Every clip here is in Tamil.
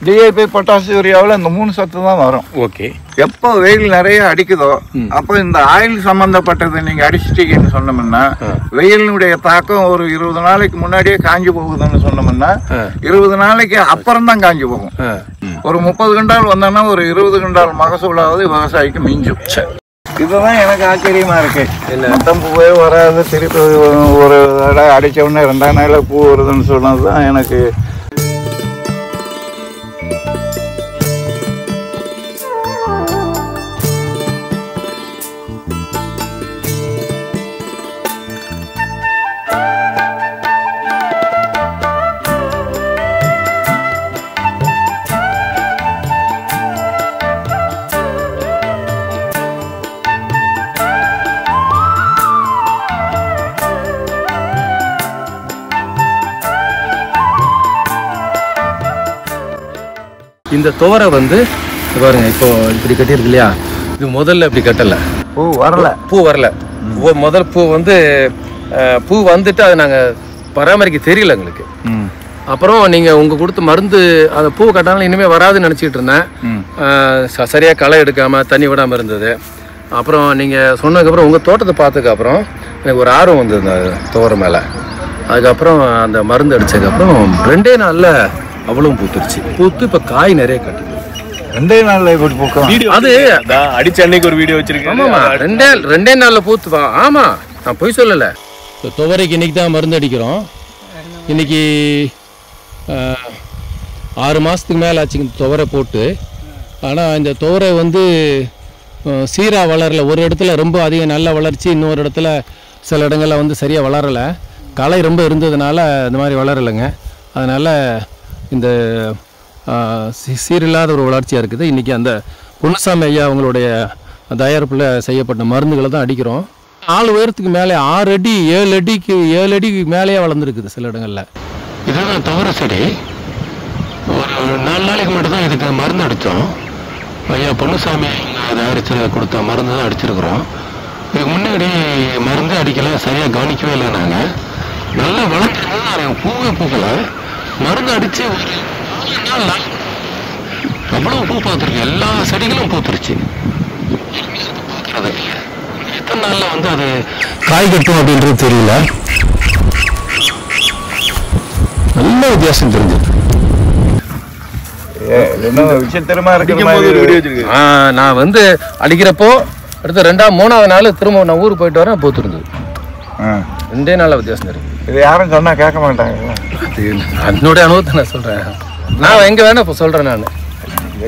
டிஏபி பொட்டாசு யூரியாவில் இந்த 3 சத்து தான் வரும். ஓகே. எப்போ வெயில் நிறைய அடிக்குதோ அப்போ இந்த ஆயில் சம்பந்தப்பட்டது நீங்க அடிச்சிட்டீங்கன்னு சொன்னோம்னா வெயிலுடைய தாக்கம் ஒரு 20 நாளைக்கு முன்னாடியே காஞ்சி போகுதுன்னு சொன்னோம்னா 20 நாளைக்கு அப்புறம் தான் காஞ்சி போகும். ஒரு 30 குண்டால் வந்தோம்னா ஒரு 20 குண்டால் மகசூலாவது விவசாயிக்கு மிஞ்சும். இதுதான் எனக்கு ஆச்சரியமா இருக்கு. மொத்தம் பூவே வராது, திருப்பி ஒரு தடவை அடிச்ச உடனே 2ஆம் நாள்ல பூ வருதுன்னு சொன்னதுதான் எனக்கு. இந்த துவரை வந்து பாருங்க, இப்போ இப்படி கட்டியிருக்கு இல்லையா, இது முதல்ல இப்படி கட்டலை, பூ வரல. முதல் பூ வந்து பூ வந்துட்டு அதை நாங்கள் பராமரிக்க தெரியல எங்களுக்கு. அப்புறம் நீங்கள் உங்கள் கொடுத்த மருந்து அந்த பூ கட்டாலும் இனிமேல் வராதுன்னு நினச்சிக்கிட்டு இருந்தேன். சரியாக களை எடுக்காமல் தண்ணி விடாமல் இருந்தது. அப்புறம் நீங்கள் சொன்னதுக்கப்புறம் உங்கள் தோட்டத்தை பார்த்ததுக்கப்புறம் எனக்கு ஒரு ஆர்வம் வந்தது அந்த துவரை மேலே. அதுக்கப்புறம் அந்த மருந்து அடித்ததுக்கப்புறம் 2 நாளில் அவ்வளவு பூத்துருச்சு. பூத்து இப்போ காய் நிறைய கட்டுது. 2 நாள்ல எப்படி பூக்கும்? அது அடிச்ச அன்னைக்கு ஒரு வீடியோ வச்சிருக்கேன். ஆமாம்மா, 2 நாளில் பூத்துவா. ஆமாம், நான் பொய் சொல்லலை. துவரைக்கு இன்றைக்கி தான் மருந்து அடிக்கிறோம். இன்றைக்கி 6 மாதத்துக்கு மேலே ஆச்சு இந்த துவரை போட்டு. ஆனால் இந்த துவரை வந்து சீராக வளரலை. ஒரு இடத்துல ரொம்ப அதிக நல்ல வளர்ச்சி, இன்னொரு இடத்துல சில இடங்களில் வந்து சரியாக வளரலை. களை ரொம்ப இருந்ததுனால இந்த மாதிரி வளரலைங்க. அதனால் இந்த சீரில்லாத ஒரு வளர்ச்சியாக இருக்குது. இன்றைக்கி அந்த பொன்னுசாமி ஐயா அவங்களுடைய தயாரிப்பில் செய்யப்பட்ட மருந்துகளை தான் அடிக்கிறோம். 4 உயரத்துக்கு மேலே 6 அடி 7 அடிக்கு மேலேயே வளர்ந்துருக்குது சில இடங்களில். இதுதான் துவரை செடி. ஒரு 4 நாளைக்கு மட்டும் தான் இதுக்கு மருந்து அடித்தோம். ஐயா பொன்னுசாமி தயாரித்து கொடுத்த மருந்து தான் அடிச்சிருக்கிறோம். இதுக்கு முன்னாடி மருந்து அடிக்கலை, சரியாக கவனிக்கவே இல்லை. நாங்கள் நல்லா வளர்ந்துருந்தது, பூவே பூக்கலை. மருந்து அடித்து ஒரு 4 நாள் அவ்வளோ பூ பார்த்துருக்கு. எல்லா செடிகளும் பூத்துருச்சு. எத்தனை நாளில் வந்து அது காய் கட்டும் அப்படின்றது தெரியல. நல்ல வித்தியாசம் தெரிஞ்சது. விசித்திரமா இருக்கு. நான் வந்து அடிக்கிறப்போ அடுத்த 2ஆம் 3ஆவது நாள் திரும்ப நான் ஊருக்கு போயிட்டு வரேன், பூத்துருந்தது. 2 நாளில் வித்தியாசம் தெரியும். இது யாரும் சொன்னா கேட்க மாட்டாங்க. என்னுடைய அனுபவத்தை நான் சொல்கிறேன். நான் எங்கே வேணும் இப்போ சொல்கிறேன். நான்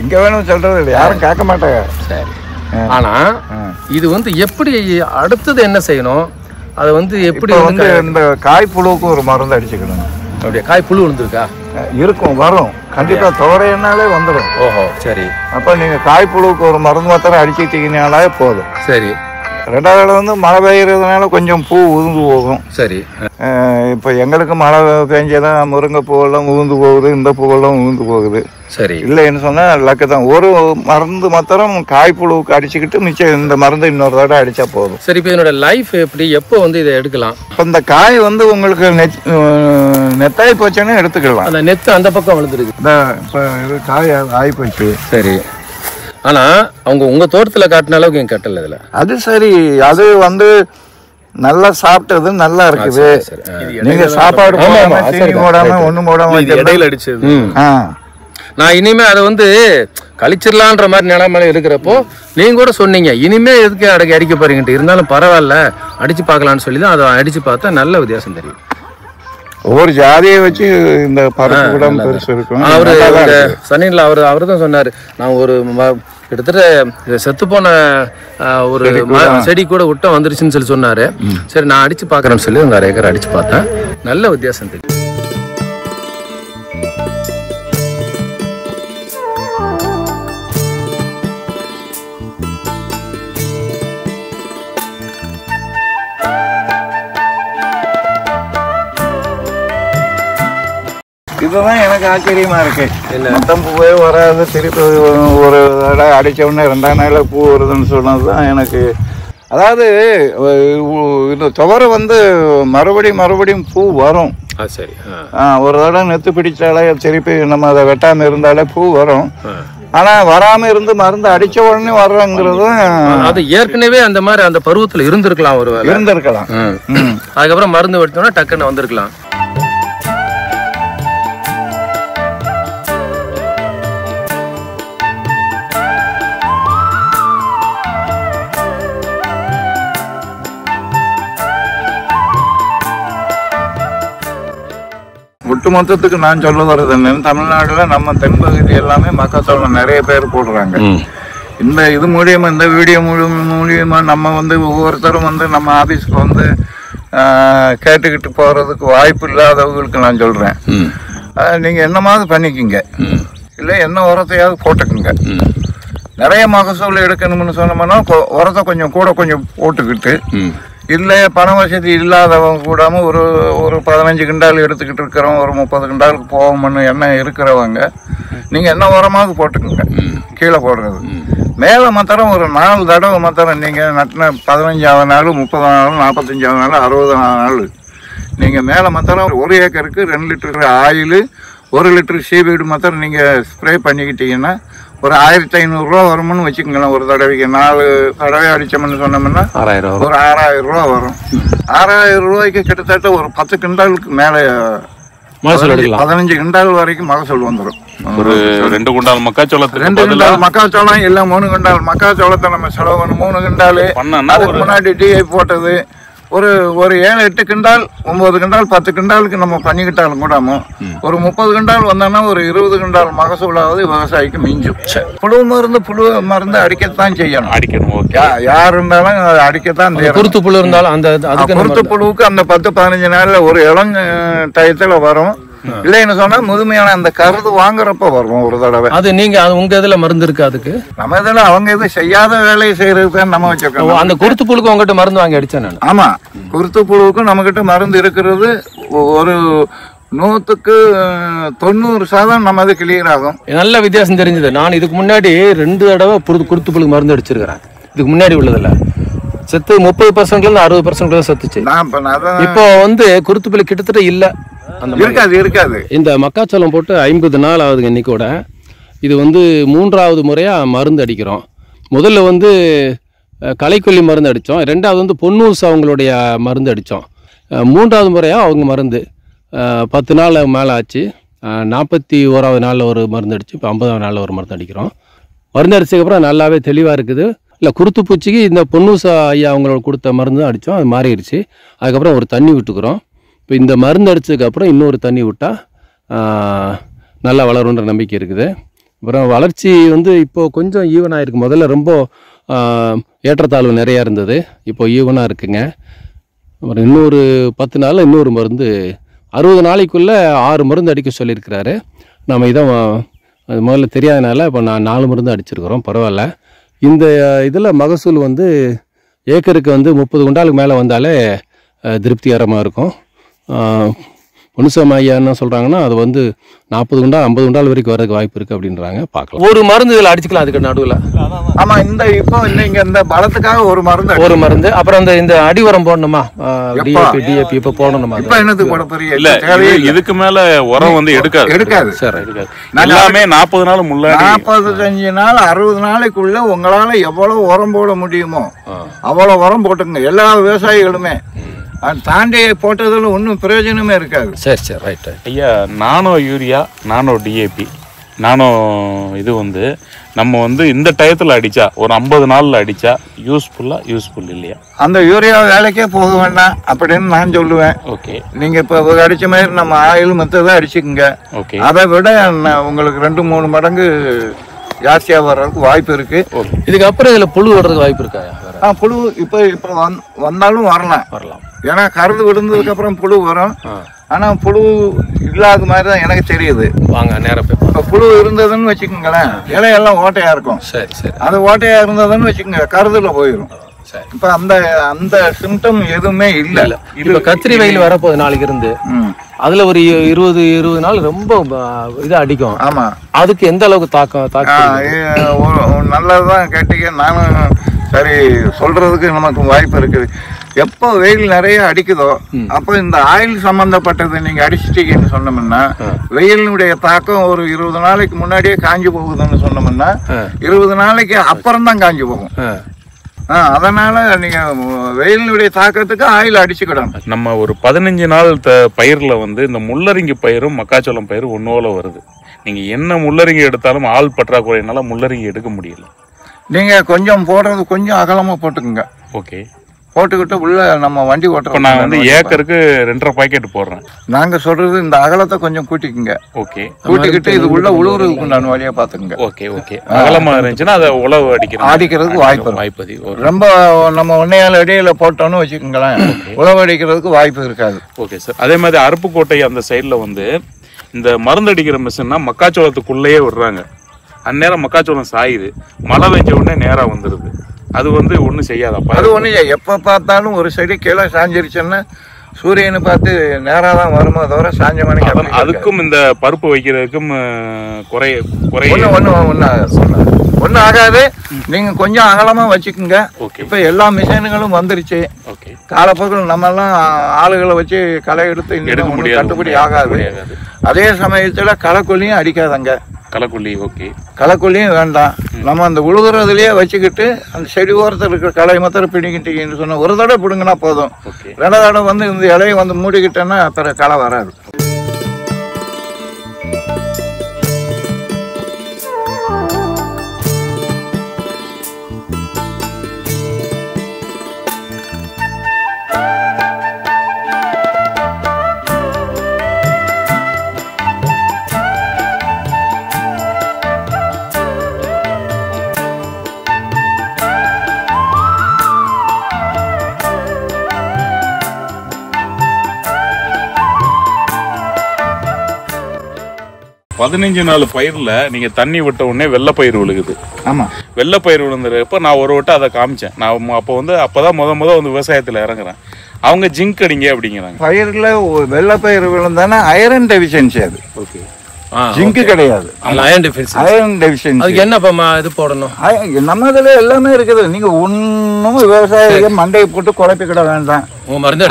எங்கே வேணும் சொல்கிறது இல்லை, யாரும் கேட்க மாட்டாங்க. சரி. ஆனால் இது வந்து எப்படி அடுத்தது என்ன செய்யணும், அதை வந்து எப்படி வந்து இந்த காய் புழுவுக்கு ஒரு மருந்து அடிச்சுக்கணும். அப்படியே காய் புழு விழுந்துருக்கா? இருக்கும், வரும் கண்டிப்பாக. துவரையினாலே வந்துடும். ஓஹோ, சரி. அப்போ நீங்கள் காய் புழுவுக்கு ஒரு மருந்து மாத்திரம் அடிச்சுக்கிட்டீங்கனாலே போதும். சரி. 2வது வந்து மழை பெய்யறதுனால கொஞ்சம் பூ உதிர்ந்து போகும். சரி. இப்போ எங்களுக்கு மழை பெஞ்சதான் முருங்கை பூவெல்லாம் உதிர்ந்து போகுது, இந்த பூவெல்லாம் உதிர்ந்து போகுது. சரி. இல்லைன்னு சொன்னால் லக்கு தான். ஒரு மருந்து மாத்திரம் காய்ப்புழுவுக்கு அடிச்சுக்கிட்டு மிச்சம் இந்த மருந்து இன்னொரு தடவை அடித்தா போதும். சரி. இப்போ என்னோட லைஃப் எப்படி, எப்போ வந்து இதை எடுக்கலாம்? இப்போ இந்த காய் வந்து உங்களுக்கு நெத்தாய் போச்சுன்னு எடுத்துக்கலாம். அந்த நெத்து அந்த பக்கம் விழுந்துருக்கு. இப்போ இது காய் ஆகி போச்சு. சரி. ஆனால் அவங்க உங்கள் தோட்டத்தில் காட்டின அளவுக்கு என் கட்டலை இதில். அது சரி. அது வந்து நல்லா சாப்பிட்டது நல்லா இருக்குது. நீங்க சாப்பாடு போடாம ஒண்ணும் போடாம இடையில அடிச்சது. நான் இனிமே அதை வந்து கழிச்சிடலான்ற மாதிரி நிலைமையில இருக்கிறப்போ நீங்க கூட சொன்னீங்க இனிமே எதுக்கு அடிக்க போறீங்கட்டு. இருந்தாலும் பரவாயில்ல அடிச்சு பார்க்கலான்னு சொல்லி தான் அதை அடிச்சு பார்த்தா நல்ல வித்தியாசம் தெரியும். ஒவ்வொரு ஜாதியை வச்சு இந்த பருப்பு கூட பெருசு இருக்கும். அவரு சனியில் அவரு தான் சொன்னாரு, நான் ஒரு கிட்டத்தட்ட செத்து போன ஒரு செடி கூட விட்ட வந்துருச்சுன்னு சொல்லி சொன்னாரு. சரி நான் அடிச்சு பாக்குறேன்னு சொல்லி அந்த 1/2 ஏக்கர் அடிச்சு பார்த்தேன். நல்ல வித்தியாசம் தெரியும். இதுதான் எனக்கு ஆச்சரியமா இருக்கு. மொத்தம் பூவே வராது, திருப்பி ஒரு தடவை அடிச்ச உடனே 2ஆம் நாள்ல பூ வருதுன்னு சொன்னதுதான் எனக்கு. அதாவது இந்த துவரை வந்து மறுபடியும் பூ வரும். சரி. ஒரு தடவை நெத்து பிடிச்சாலே திருப்பி நம்ம அதை வெட்டாம இருந்தாலே பூ வரும். ஆனா வராம இருந்து மருந்து அடிச்ச உடனே வர்றங்கிறதும் அது ஏற்கனவே அந்த மாதிரி அந்த பருவத்துல இருந்திருக்கலாம், ஒரு இருந்திருக்கலாம். அதுக்கப்புறம் மருந்து வெட்டினோம்னா டக்குன்னு வந்திருக்கலாம். ஒட்டு மொத்தத்துக்கு நான் சொல்ல வர்றது என்னன்னு, தமிழ்நாடுல நம்ம தென்பகுதி எல்லாமே மக்காச்சோளம் நிறைய பேர் போடுறாங்க. இந்த இது மூலியமா, இந்த வீடியோ மூலியமா நம்ம வந்து ஒவ்வொருத்தரும் வந்து நம்ம ஆபீஸ்க்கு வந்து கேட்டுக்கிட்டு போறதுக்கு வாய்ப்பு இல்லாதவங்களுக்கு நான் சொல்றேன், நீங்க என்னமாவது பண்ணிக்கிங்க, இல்லை என்ன உரத்தையாவது போட்டுக்குங்க. நிறைய மகசூல் எடுக்கணும்னு சொன்னோம்னா உரத்தை கொஞ்சம் கூட கொஞ்சம் போட்டுக்கிட்டு, இல்லை பண வசதி இல்லாதவங்க கூடாம ஒரு 15 கிண்டால் எடுத்துக்கிட்டு இருக்கிறவங்க ஒரு 30 கிண்டாலுக்கு போவோம்னு எண்ணம் இருக்கிறவங்க நீங்கள் என்ன உரமாவது போட்டுக்கோங்க. கீழே போடுறது மேலே மாத்திரம் ஒரு 4 தடவை மாத்திரம் நீங்கள் நட்டின 15ஆவது நாள், 30ஆவது நாள், 45ஆவது நாள், 60ஆவது நாள் நீங்கள் மேலே மாத்திரம் 1 ஏக்கருக்கு 2 லிட்டர் ஆயில், 1 லிட்டர் சீவீடு மாத்திரம் நீங்கள் ஸ்ப்ரே பண்ணிக்கிட்டீங்கன்னா ஒரு 1500 ரூபா வரும்னு வச்சுக்கோங்களேன். ஒரு தடவைக்கு 4 தடவை அடிச்சோம்னு சொன்னோம்னா ஒரு 6000 ரூபா வரும். 6000 ரூபாய்க்கு கிட்டத்தட்ட ஒரு 10 கிண்டாலுக்கு மேலே 15 கிண்டால் வரைக்கும் மகசூல் வந்துடும். ஒரு 2 குண்டால் மக்காச்சோளத்துக்கு 2 கிண்டால் மக்காச்சோளம் இல்லை 3 கிண்டால் மக்காச்சோளத்தை நம்ம செலவு பண்ண 3 கிண்டால் அதுக்கு முன்னாடி டிஐ போட்டது ஒரு 7-8 கிண்டால் 9 கிண்டால் 10 கிண்டாலுக்கு நம்ம பண்ணிக்கிட்டாலும் கூட ஒரு 30 கிண்டால் வந்தோம்னா ஒரு 20 கிண்டால் மகசூலாவது விவசாயிக்கு மிஞ்சும். புழு மருந்து அடிக்கத்தான் செய்யணும். யார் இருந்தாலும் அடிக்கத்தான். குருத்து புழு இருந்தாலும் அந்த குருத்து புழுவுக்கு அந்த 10-15 நாள்ல ஒரு இளம் டயத்துல வரும். இல்லைன்னு சொன்னா முதுமையான அந்த கருது வாங்குறப்ப வரும் ஒரு தடவை. அது நீங்க உங்க இதுல மருந்து இருக்கு அதுக்கு? நம்ம இதுல அவங்க இது செய்யாத வேலையை செய்யறதுக்கு நம்ம வச்சிருக்கோம். அந்த குருத்து புழுக்கு உங்ககிட்ட மருந்து வாங்கி அடிச்சேன் நான். ஆமா, குருத்து புழுவுக்கு நம்ம கிட்ட மருந்து இருக்கிறது ஒரு 100க்கு 90% நம்ம அது கிளியர் ஆகும். நல்ல வித்தியாசம் தெரிஞ்சது. நான் இதுக்கு முன்னாடி 2 தடவை குருத்து புழுக்கு மருந்து அடிச்சிருக்கிறேன். இதுக்கு முன்னாடி உள்ளதில்ல செத்து 30% 60% செத்துச்சு. இப்போ வந்து குருத்து புழு கிட்டத்தட்ட இல்ல, இருக்காது. இந்த மக்காச்சோளம் போட்டு 50 நாள் ஆகுதுங்க இன்னைக்கூட. இது வந்து 3ஆவது முறையா மருந்து அடிக்கிறோம். முதல்ல வந்து களைக்கொல்லி மருந்து அடித்தோம், 2வது வந்து பொன்னூஸ் அவங்களுடைய மருந்து அடித்தோம், 3ஆவது முறையாக அவங்க மருந்து 10 நாள் மேலே ஆச்சு. 41ஆவது நாளில் ஒரு மருந்து அடித்து இப்போ 50ஆவது நாளில் ஒரு மருந்து அடிக்கிறோம். மருந்து அடித்ததுக்கப்புறம் நல்லாவே தெளிவாக இருக்குது. இல்லை குருத்து பூச்சிக்கு இந்த பொன்னூசா ஐயா அவங்களோட கொடுத்த மருந்து தான் அடித்தோம், அது மாறிடுச்சு. அதுக்கப்புறம் ஒரு தண்ணி விட்டுக்கிறோம். இப்போ இந்த மருந்து அடித்ததுக்கப்புறம் இன்னொரு தண்ணி விட்டால் நல்லா வளருன்ற நம்பிக்கை இருக்குது. அப்புறம் வளர்ச்சி வந்து இப்போது கொஞ்சம் ஈவனாக இருக்குது. முதல்ல ரொம்ப ஏற்றத்தாழ்வு நிறையா இருந்தது, இப்போ ஈவனாக இருக்குங்க. அப்புறம் இன்னொரு 10 நாளில் இன்னொரு மருந்து 60 நாளைக்குள்ளே 6 மருந்து அடிக்க சொல்லியிருக்கிறாரு. நம்ம இதை முதல்ல தெரியாதனால இப்போ நான் 4 மருந்து அடிச்சிருக்கிறோம். பரவாயில்ல. இந்த இதில் மகசூல் வந்து ஏக்கருக்கு வந்து 30 குண்டாலுக்கு மேலே வந்தாலே திருப்திகரமாக இருக்கும். பொன்னுசாமி ஐயா என்ன சொல்கிறாங்கன்னா அது வந்து 40 குண்டால் 50 குண்டால் வரைக்கும் வரதுக்கு வாய்ப்பு இருக்குது அப்படின்றாங்க. பார்க்கலாம். ஒரு மருந்து இதில் அடிச்சுக்கலாம் அதுக்கு நடுவில். ஆமாம், இப்போ நீங்கள் இந்த பலத்துக்காக ஒரு மருந்து அப்புறம் இந்த அடி உரம் போடணுமா? டிஏபி இப்போ போடணுமா? இப்போ என்னது போட போறீங்க? இல்ல, இதுக்கு மேல உரம் வந்து எடுக்காது. சரி, எடுக்காது. எல்லாமே 40 நாள் 45 நாள் 60 நாளைக்குள்ள உங்களால எவ்வளவு உரம் போட முடியுமோ அவ்வளவு உரம் போட்டுங்க. எல்லா விவசாயிகளுமே அது தாண்டி போட்டதுல ஒன்றும் பிரயோஜனமே இருக்காது. சரி, ரைட். ஐயா, நானோ யூரியா, நானோ டிஏபி, நானோ இது வந்து நம்ம வந்து இந்த டயத்தில் அடித்தா ஒரு 50 நாளில் அடித்தா யூஸ்ஃபுல் இல்லையா? அந்த யூரியா வேலைக்கே போக வேண்டாம் அப்படின்னு நான் சொல்லுவேன். ஓகே, நீங்கள் இப்போ அடித்த மாதிரி நம்ம ஆயில் மற்றதான் அடிச்சுக்குங்க. ஓகே, அதை விட உங்களுக்கு 2-3 மடங்கு ஜாஸ்தியாக வர்றதுக்கு வாய்ப்பு இருக்கு. இதுக்கப்புறம் இதில் புழு வர்றதுக்கு வாய்ப்பு இருக்கா? புழு இப்போ வந்தாலும் வரலாம். ஏன்னா கருது விழுந்ததுக்கு அப்புறம் புழு வரும். ஆனா புழு இல்லாத மாதிரி தான் எனக்கு தெரியுது. வாங்க நேரம் இப்போ புழு இருந்ததுன்னு வச்சுக்கோங்களேன், இலையெல்லாம் ஓட்டையா இருக்கும். சரி. அது ஓட்டையா இருந்ததுன்னு வச்சுக்கோங்க, கருதுல போயிடும். இப்ப அந்த சிம்டம் எதுவுமே இல்ல. இப்ப கத்திரி வெயில் வரப்போகுது நாளைக்கு இருந்து. அதுல ஒரு 20 நாள் ரொம்ப இதா அடிக்கும். ஆமா, அதுக்கு எந்த அளவுக்கு தாக்கம்? நல்லதுதான் கேட்டீங்க. நானும் சரி சொல்றதுக்கு நமக்கு வாய்ப்பு இருக்குது. எப்போ வெயில் நிறைய அடிக்குதோ அப்போ இந்த ஆயில் சம்பந்தப்பட்டதை நீங்க அடிச்சிட்டீங்கன்னு சொன்னோம்னா வெயிலினுடைய தாக்கம் ஒரு 20 நாளைக்கு முன்னாடியே காஞ்சி போகுதுன்னு சொன்னோம்னா 20 நாளைக்கு அப்புறம் தான் காஞ்சி போகும். அதனால நீங்க வெயிலினுடைய தாக்கத்துக்கு ஆயில் அடிச்சுக்கிடணும். நம்ம ஒரு 15 நாள் பயிர்ல வந்து இந்த முள்ளரிங்கி பயிரும் மக்காச்சோளம் பயிரும் ஒன்னோல வருது. நீங்க என்ன முள்ளரிங்கி எடுத்தாலும் ஆள் பற்றாக்குறையினால முள்ளரிங்கி எடுக்க முடியல. நீங்க கொஞ்சம் போடுறது கொஞ்சம் அகலமா போட்டுக்குங்க. ஓகே, போட்டுக்கிட்டு உள்ள நம்ம வண்டி ஓட்டுறோம். நான் வந்து ஏக்கருக்கு 2.5 பாக்கெட் போடுறேன். நாங்க சொல்றது இந்த அகலத்தை கொஞ்சம் கூட்டிக்குங்க. ஓகே, கூட்டிக்கிட்டு இது உள்ள உழுவுறதுக்கு நான் வழியா பாத்துக்குங்க. ஓகே ஓகே, அகலமா இருந்துச்சுன்னா அதை உழவு அடிக்கிறதுக்கு வாய்ப்பு ரொம்ப நம்ம 1.5 அடியில போட்டோம்னு வச்சுக்கோங்களேன், உழவு அடிக்கிறதுக்கு வாய்ப்பு இருக்காது. Okay sir. அதே மாதிரி அருப்புக்கோட்டை அந்த சைட்ல வந்து இந்த மருந்து அடிக்கிற மிஷின்னா மக்காச்சோளத்துக்குள்ளேயே விடுறாங்க. அந்நேரம் மக்காச்சோளம் சாயுது, மழை பெஞ்ச உடனே நேரா வந்துருது. அது வந்து ஒன்றும் செய்யாதப்பா. அது ஒன்றும் எப்போ பார்த்தாலும் ஒரு செடி கீழே சாஞ்சிருச்சுன்னா சூரியனை பார்த்து நேராக தான் வருமா தவிர சாஞ்ச மணிக்கு. அதுக்கும் இந்த பருப்பு வைக்கிறதுக்கும் ஒன்றும் ஆகாது. நீங்க கொஞ்சம் அகலமா வச்சுக்கோங்க. இப்ப எல்லா மிஷின்களும் வந்துருச்சு. காலப்போக்கில் நம்ம எல்லாம் ஆளுகளை வச்சு களை எடுத்து எடுக்க முடியாது, கட்டுப்படி ஆகாது. அதே சமயத்துல களைக்கொல்லியும் அடிக்காதங்க. களைக்கொல்லி ஓகே, களைக்கொல்லியும் வேண்டாம். நம்ம அந்த உழுகுறதுலயே வச்சுக்கிட்டு அந்த செடி ஓரத்தில் இருக்கிற களை மாத்திரம் பிடிக்கிட்டீங்கன்னு சொன்னா ஒரு தடவை பிடுங்கினா போதும். 2 தடவை வந்து இந்த இலையை வந்து மூடிக்கிட்டேன்னா அப்புறம் களை வராது. பதினஞ்சு நாள் பயிரில் நீங்கள் தண்ணி விட்ட உடனே வெள்ளைப்பயிர் விழுகுது. ஆமாம், வெள்ளைப்பயிர் விழுந்துருப்போ நான் ஒரு வட்டம் அதை காமிச்சேன். நான் அப்போ தான் முத வந்து விவசாயத்தில் இறங்குறேன். அவங்க ஜிங்க் அடிங்க அப்படிங்கிறாங்க. பயிரில் வெள்ளைப்பயிர் விழுந்தானா அயரன் டெஃபிஷியன்சி. அது ஓகே, ஜிங்க் கிடையாது, அயரன் டெஃபிஷியன்சி. அதுக்கு என்ன இது போடணும்? நம்ம இதில் எல்லாமே இருக்குது. நீங்க ஒன்றும் விவசாயிகள் மண்டையை போட்டு குழப்பிக்கிட வேண்டாம்.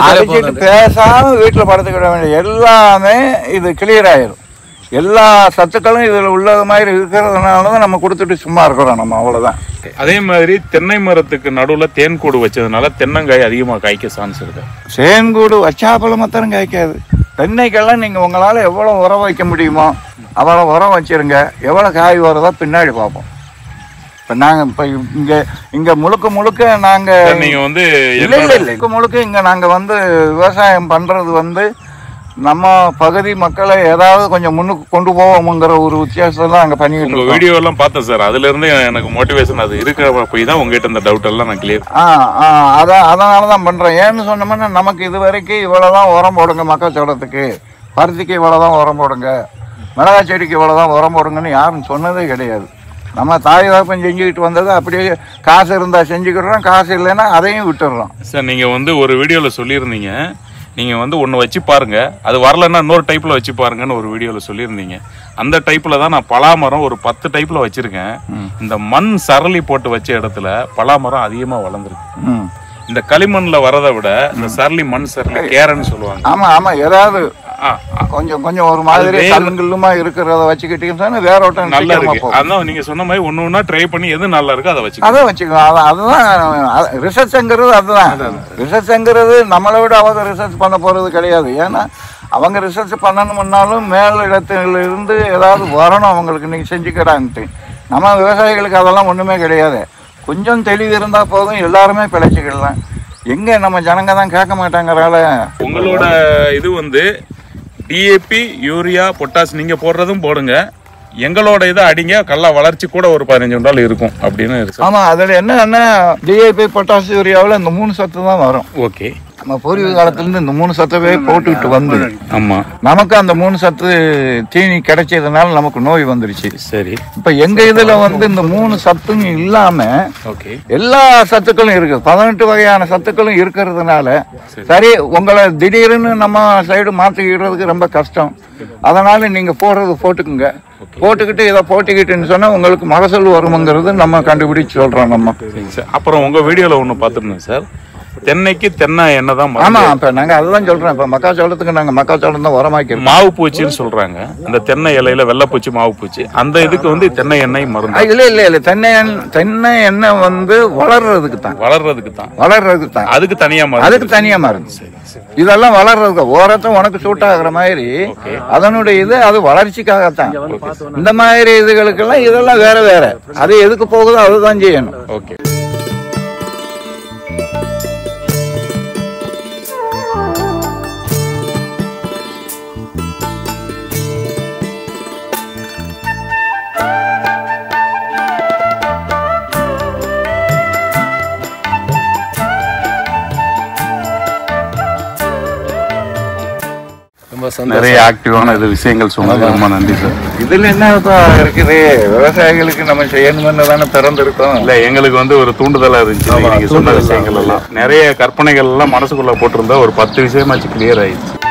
அடிச்சுட்டு பேசாம வீட்டில் படுத்துக்கிட வேண்டாம். எல்லாமே இது கிளியர் ஆயிரும். எல்லா சத்துக்களும் இதுல உள்ளது மாதிரி இருக்கிறதுனால தான் நம்ம கொடுத்துட்டு சும்மா இருக்கிறோம் நம்ம, அவ்வளவுதான். அதே மாதிரி தென்னை மரத்துக்கு நடுவில் தேன்கூடு வச்சதுனால தென்னங்காய் அதிகமாக காய்க்க சான்ஸ் இருக்கு. தேன்கூடு வச்சாப்பல மாத்திரம் காய்க்காது. தென்னைக்கெல்லாம் நீங்க உங்களால எவ்வளவு உரம் வைக்க முடியுமோ அவ்வளவு உரம் வச்சிருங்க. எவ்வளவு காய் வருதோ பின்னாடி பார்ப்போம். இப்ப நாங்க இப்ப இங்க முழுக்க நாங்க நீங்க வந்து முழுக்க இங்க நாங்க வந்து விவசாயம் பண்றது வந்து நம்ம பகுதி மக்களை ஏதாவது கொஞ்சம் முன்னுக்கு கொண்டு போவோம்ங்கிற ஒரு வித்தியாசம் அங்கே பண்ணிக்கிட்டு இருக்கோம். வீடியோ எல்லாம் பார்த்தேன் சார், அதுல இருந்து எனக்கு மோட்டிவேஷன் அது இருக்கிற போய் தான் உங்ககிட்ட இந்த டவுட் எல்லாம் நான் கிளியர். அதனால தான் பண்றேன். ஏன்னு சொன்னோம்னா நமக்கு இது வரைக்கும் இவ்வளவுதான் உரம் போடுங்க, மக்காச்சோளத்துக்கு பருத்திக்கு இவ்வளவுதான் உரம் போடுங்க, மிளகாய் செடிக்கு இவ்வளவுதான் உரம் போடுங்கன்னு யாரும் சொன்னதே கிடையாது. நம்ம தாய் தகப்பன் செஞ்சுக்கிட்டு வந்தது அப்படியே காசு இருந்தா செஞ்சுக்கிடுறோம், காசு இல்லைன்னா அதையும் விட்டுடுறோம். சார் நீங்க வந்து ஒரு வீடியோல சொல்லியிருந்தீங்க, நீங்கள் வந்து ஒன்று வச்சு பாருங்க, அது வரலன்னா இன்னொரு டைப்பில் வச்சு பாருங்கன்னு ஒரு வீடியோவில் சொல்லியிருந்தீங்க. அந்த டைப்பில் தான் நான் பலாமரம் ஒரு 10 டைப்பில் வச்சுருக்கேன். இந்த மண் சரளி போட்டு வச்ச இடத்துல பலாமரம் அதிகமாக வளர்ந்துருக்கு. இந்த களிமண்ணில் வரதை விட இந்த சரளி மண் சரளி கேரன்னு சொல்லுவாங்க. ஆமாம், ஏதாவது கொஞ்சம் ஒரு மாதிரி கல்லுமா இருக்கிறத வச்சுக்கிட்டீங்கன்னா வேற ஒருத்தர் நல்லா இருக்கு. அதான் நீங்க சொன்ன மாதிரி ஒண்ணு ஒண்ணா ட்ரை பண்ணி எது நல்லா இருக்கோ அதை வச்சுக்கோ. அதுதான் ரிசர்ச்ங்கிறது. அதுதான் ரிசர்ச்ங்கிறது. நம்மளை விட அவங்க ரிசர்ச் பண்ண போறது கிடையாது. ஏன்னா அவங்க ரிசர்ச் பண்ணணும்னாலும் மேல் இடத்துல இருந்து ஏதாவது வரணும் அவங்களுக்கு, நீங்க செஞ்சுக்கிறான்ட்டு. நம்ம விவசாயிகளுக்கு அதெல்லாம் ஒண்ணுமே கிடையாது. கொஞ்சம் தெளிவு இருந்தா போதும், எல்லாருமே பிழைச்சிக்கலாம். எங்க நம்ம ஜனங்க தான் கேட்க மாட்டாங்கறால. உங்களோட இது வந்து டிஏபி, யூரியா, பொட்டாஸ் நீங்க போடுறதும் போடுங்க, எங்களோட இதை அடிங்க, கல்லா வளர்ச்சி கூட ஒரு 15 நாள் இருக்கும் அப்படின்னு இருக்கு. ஆமா, அதுல என்ன டிஏபி, பொட்டாஸ், யூரியாவில் இந்த 3 சத்து தான் வரும். ஓகே, நம்ம பூர்வீக காலத்துல இருந்து இந்த 3 சத்தவே போட்டுக்கிட்டு வந்து ஆமா நமக்கு அந்த 3 சத்து தீனி கிடைச்சதுனால நமக்கு நோய் வந்துருச்சு. சரி, இப்ப எங்க இதுல வந்து இந்த 3 சத்துங்க இல்லாம எல்லா சத்துக்களும் இருக்கு. 18 வகையான சத்துக்களும் இருக்கிறதுனால சரி, உங்களை திடீர்னு நம்ம சைடு மாத்திக்கிறதுக்கு ரொம்ப கஷ்டம். அதனால நீங்க போடுறது போட்டுக்குங்க. போட்டுக்கிட்டு இதை போட்டுக்கிட்டுன்னு சொன்னா உங்களுக்கு மகசூல் வருமுங்கிறது நம்ம கண்டுபிடிச்சு சொல்றோம் நம்ம. அப்புறம் உங்க வீடியோல ஒண்ணு பார்த்துருந்தேன் சார், தென்னைக்கு தென்னை எண்ணெய் தான் ஆமா இப்ப நாங்க அதுதான் சொல்றோம். இப்ப மக்காச்சோளத்துக்கு நாங்க மக்காச்சோளம் தான் உரமாக்கிறோம். மாவு பூச்சின்னு சொல்றாங்க. அந்த தென்னை இலையில வெள்ளைப்பூச்சி மாவு பூச்சி அந்த இதுக்கு வந்து தென்னை எண்ணெய் மருந்து. இல்ல தென்னை எண்ணெய் வந்து வளர்றதுக்கு தான் அதுக்கு தனியா மருந்து. இதெல்லாம் வளர்றதுக்கு ஓரத்தை உனக்கு சூட் ஆகுற மாதிரி அதனுடைய இது அது வளர்ச்சிக்காகத்தான். இந்த மாதிரி இதுகளுக்கெல்லாம் இதெல்லாம் வேற வேற. அது எதுக்கு போகுதோ அதுதான் செய்யணும். ஓகே. நிறைய ஆக்டிவான இது விஷயங்கள் சொன்னது ரொம்ப நன்றி சார். இதுல என்ன இருக்குது, விவசாயிகளுக்கு நம்ம செய்யணும்னு தானே திறந்திருக்கோம். இல்ல எங்களுக்கு வந்து ஒரு தூண்டுதலா இருந்துச்சு. நீங்க சொன்ன விஷயங்கள் எல்லாம் நிறைய கற்பனைகள் எல்லாம் மனசுக்குள்ள போட்டிருந்தா ஒரு 10 விஷயமாச்சு கிளியர் ஆயிடுச்சு.